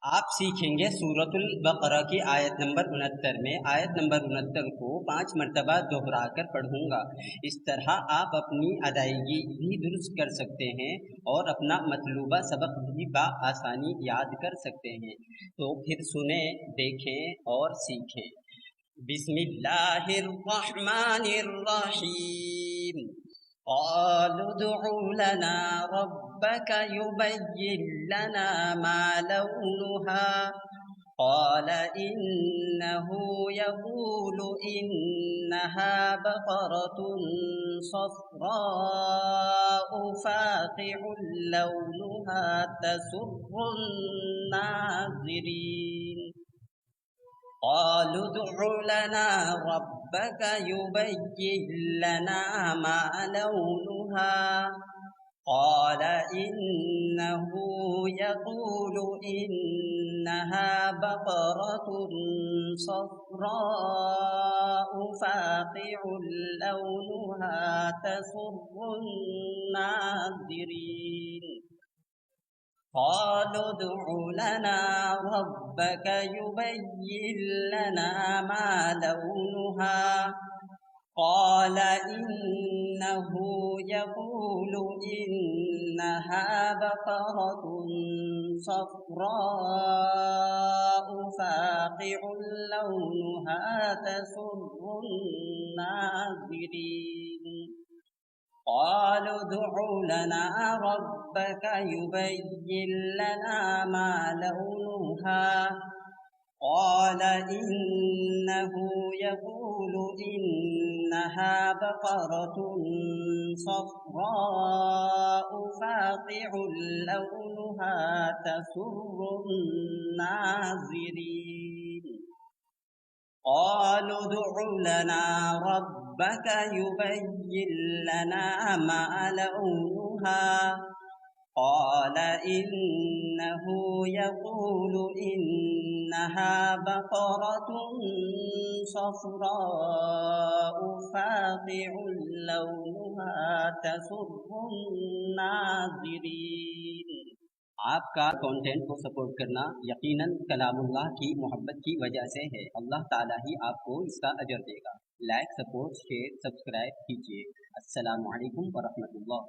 आप सीखेंगे सूरतुल बकरा की आयत नंबर 69 में। आयत नंबर 69 को 5 मरतबा दोहरा कर पढ़ूंगा। इस तरह आप अपनी अदायगी भी दुरुस्त कर सकते हैं और अपना मतलूबा सबक भी आसानी याद कर सकते हैं। तो फिर सुने, देखें और सीखें। बिस्मिल्लाहिर्रहमानिर्रहीम। क़ालू उदउ लना रब्बक युबय्यिन लना मा लौनुहा क़ाल इन्नहु यक़ूलु इन्नहा बक़रतुन सफ़राउ फ़ाक़िउन लौनुहा तसुर्रुन नाज़िरीन। क़ालू उदउ लना रब्बक युबय्यिन लना मा लौनुहा क़ाल इन्नहु यक़ूलु इन्नहा बक़रतुन सफ़राउ फ़ाक़िउन लौनुहा तसुर्रुन नाज़िरीन। क़ालू उदउ लना रब्बक युबय्यिन लना मा लौनुहा क़ाल इन्नहु यक़ूलु इन्नहा बक़रतुन सफ़राउ फ़ाक़िउन लौनुहा तसुर्रुन नाज़िरीन। क़ालू उदउ लना रब्बक युबय्यिन लना मा लौनुहा क़ाल इन्नहु यक़ूलु इन्नहा बक़रतुन सफ़राउ फ़ाक़िउन लौनुहा तसुर्रुन नाज़िरीन। क़ालू उदउ लना रब्बक युबय्यिन लना मा लौनुहा क़ाल इन्नहु यक़ूलु इन्नहा बक़रतुन सफ़राउ फ़ाक़िउन लौनुहा तसुर्रुन नाज़िरीन। आपका कंटेंट को सपोर्ट करना यकीनन कलामुल्लाह की मोहब्बत की वजह से है। अल्लाह ताला ही आपको इसका अजर देगा। लाइक, सपोर्ट, शेयर, सब्सक्राइब कीजिए। अस्सलामु अलैकुम व रहमतुल्लाह।